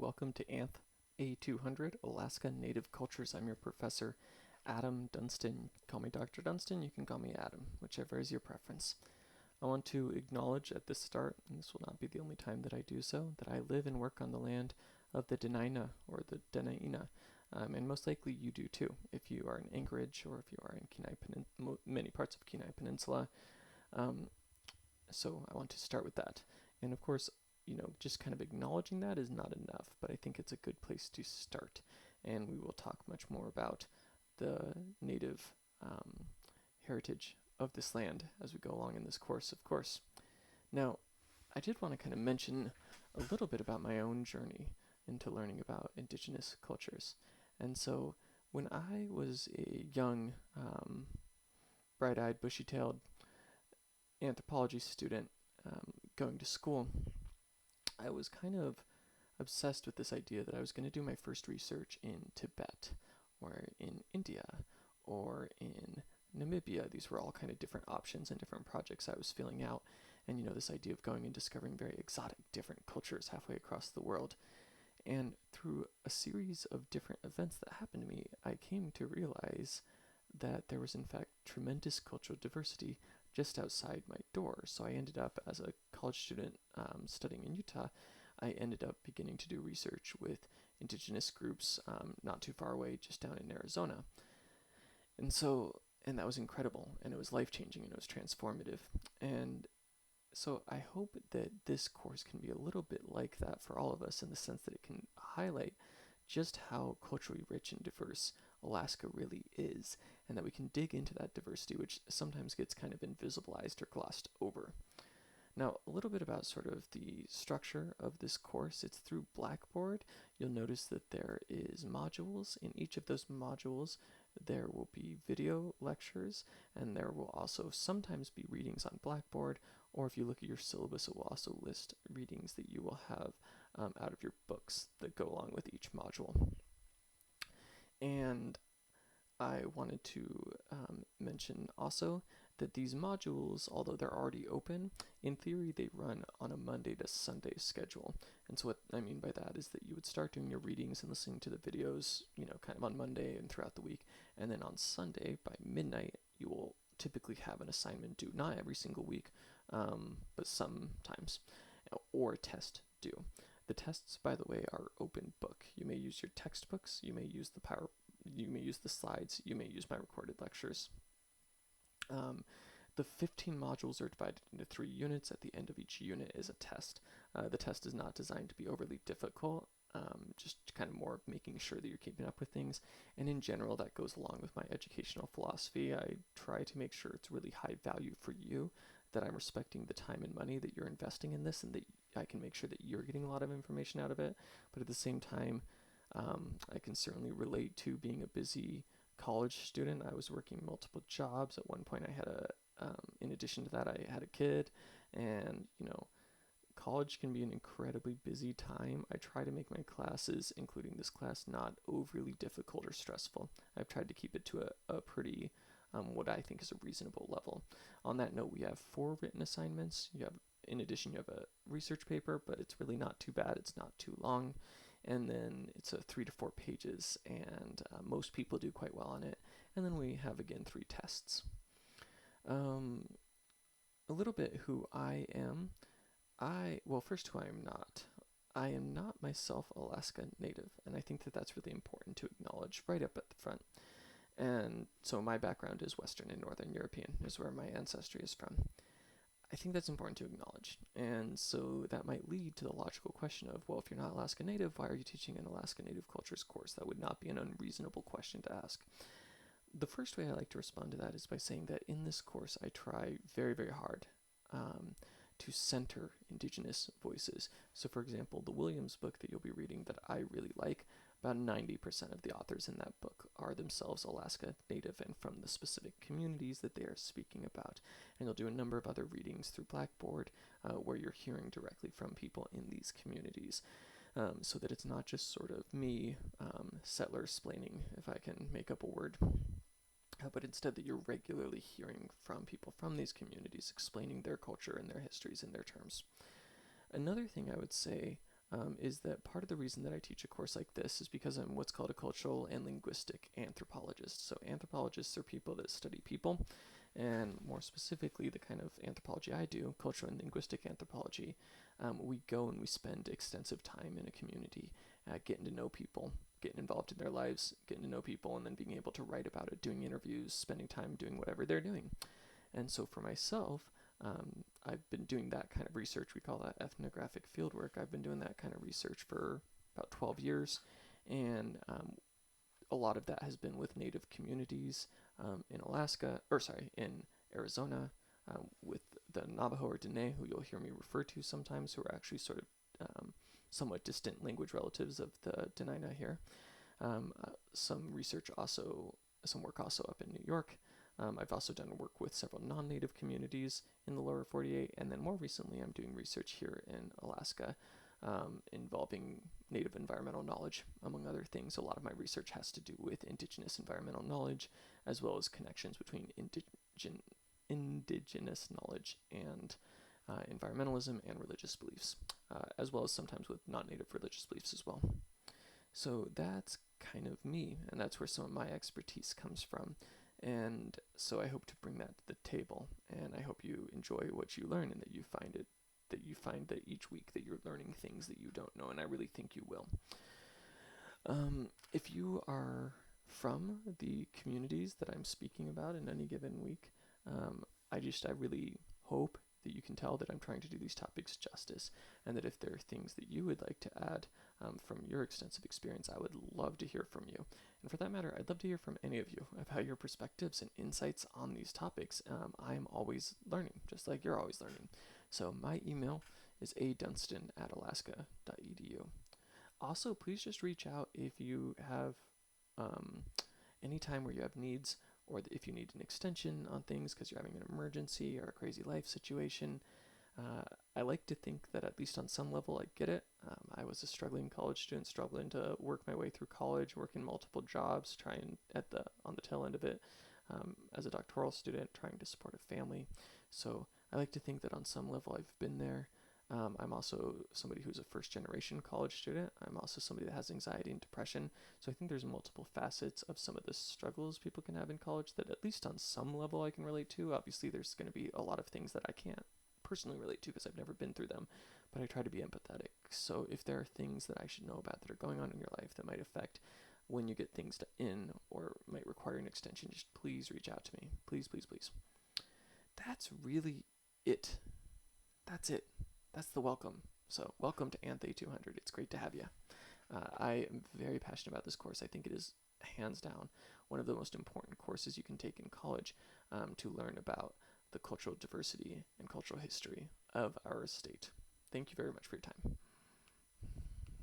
welcome to ANTH A200, Alaska Native Cultures. I'm your professor, Adam Dunstan. You can call me Dr. Dunstan, you can call me Adam, whichever is your preference. I want to acknowledge at the start, and this will not be the only time that I do so, that I live and work on the land of the Dena'ina, or the Dena'ina, and most likely you do too, if you are in Anchorage or if you are in many parts of Kenai Peninsula. So I want to start with that. And of course, just kind of acknowledging that is not enough, but I think it's a good place to start. And we will talk much more about the native heritage of this land as we go along in this course, of course. Now, I did want to kind of mention a little bit about my own journey into learning about indigenous cultures. And so when I was a young, bright-eyed, bushy-tailed anthropology student going to school, I was kind of obsessed with this idea that I was going to do my first research in Tibet or in India or in Namibia. These were all kind of different options and different projects I was filling out. And this idea of going and discovering very exotic different cultures halfway across the world. And through a series of different events that happened to me, I came to realize that there was in fact tremendous cultural diversity just outside my door. So I ended up, as a college student studying in Utah, I ended up beginning to do research with indigenous groups not too far away, just down in Arizona. And that was incredible, and it was life-changing, and it was transformative. And so I hope that this course can be a little bit like that for all of us, in the sense that it can highlight just how culturally rich and diverse Alaska really is, and that we can dig into that diversity, which sometimes gets kind of invisibilized or glossed over. Now, a little bit about sort of the structure of this course. It's through Blackboard. You'll notice that there is modules. In each of those modules, there will be video lectures, and there will also sometimes be readings on Blackboard, or if you look at your syllabus, it will also list readings that you will have out of your books that go along with each module. And I wanted to mention also that these modules, although they're already open, in theory they run on a Monday to Sunday schedule. And so what I mean by that is that you would start doing your readings and listening to the videos, kind of on Monday and throughout the week. And then on Sunday by midnight, you will typically have an assignment due, not every single week, but sometimes, or a test due. The tests, by the way, are open book. You may use your textbooks, you may use the slides, you may use my recorded lectures. The 15 modules are divided into 3 units. At the end of each unit is a test. The test is not designed to be overly difficult, just kind of more making sure that you're keeping up with things. And in general, that goes along with my educational philosophy. I try to make sure it's really high value for you, that I'm respecting the time and money that you're investing in this, and that I can make sure that you're getting a lot of information out of it. But at the same time, I can certainly relate to being a busy college student. I was working multiple jobs. At one point I had in addition to that, I had a kid, and college can be an incredibly busy time. I try to make my classes, including this class, not overly difficult or stressful. I've tried to keep it to a pretty, what I think is a reasonable level. On that note, we have 4 written assignments. In addition, you have a research paper, but it's really not too bad. It's not too long. And then it's 3 to 4 pages, and most people do quite well on it. And then we have, again, 3 tests. A little bit who I am. First, who I am not. I am not myself Alaska Native, and I think that that's really important to acknowledge right up at the front. And so my background is Western and Northern European, is where my ancestry is from. I think that's important to acknowledge. And so that might lead to the logical question of, well, if you're not Alaska Native, why are you teaching an Alaska Native Cultures course? That would not be an unreasonable question to ask. The first way I like to respond to that is by saying that in this course, I try very, very hard to center Indigenous voices. So for example, the Williams book that you'll be reading that I really like, about 90% of the authors in that book are themselves Alaska Native and from the specific communities that they are speaking about. And you'll do a number of other readings through Blackboard where you're hearing directly from people in these communities. So that it's not just sort of me settler-splaining, if I can make up a word, but instead that you're regularly hearing from people from these communities explaining their culture and their histories in their terms. Another thing I would say is that part of the reason that I teach a course like this is because I'm what's called a cultural and linguistic anthropologist. So anthropologists are people that study people, and more specifically, the kind of anthropology I do, cultural and linguistic anthropology, we go and we spend extensive time in a community, getting to know people, getting involved in their lives, getting to know people, and then being able to write about it, doing interviews, spending time doing whatever they're doing. And so for myself, I've been doing that kind of research. We call that ethnographic fieldwork. I've been doing that kind of research for about 12 years, and a lot of that has been with native communities in Alaska, or sorry, in Arizona, with the Navajo or Dene, who you'll hear me refer to sometimes, who are actually sort of somewhat distant language relatives of the Dena'ina here. Some research also, some work also up in New York. I've also done work with several non-native communities in the lower 48, and then more recently I'm doing research here in Alaska involving native environmental knowledge, among other things. A lot of my research has to do with indigenous environmental knowledge, as well as connections between indigenous knowledge and environmentalism and religious beliefs, as well as sometimes with non-native religious beliefs as well. So that's kind of me, and that's where some of my expertise comes from. And so I hope to bring that to the table, and I hope you enjoy what you learn and that you find that each week that you're learning things that you don't know, and I really think you will. If you are from the communities that I'm speaking about in any given week, I really hope that you can tell that I'm trying to do these topics justice, and that if there are things that you would like to add from your extensive experience, I would love to hear from you. And for that matter, I'd love to hear from any of you about your perspectives and insights on these topics. I'm always learning, just like you're always learning. So my email is adunstan@alaska.edu. Also, please just reach out if you have any time where you have needs, or if you need an extension on things because you're having an emergency or a crazy life situation. I like to think that at least on some level I get it. I was a struggling college student, struggling to work my way through college, working multiple jobs, trying on the tail end of it as a doctoral student, trying to support a family. So I like to think that on some level I've been there. I'm also somebody who's a first-generation college student. I'm also somebody that has anxiety and depression. So I think there's multiple facets of some of the struggles people can have in college that at least on some level I can relate to. Obviously, there's going to be a lot of things that I can't personally relate to because I've never been through them, but I try to be empathetic. So if there are things that I should know about that are going on in your life that might affect when you get things in or might require an extension, just please reach out to me. Please, please, please. That's really it. That's it. That's the welcome. So welcome to Anth 200. It's great to have you. I am very passionate about this course. I think it is hands down one of the most important courses you can take in college to learn about the cultural diversity and cultural history of our state. Thank you very much for your time.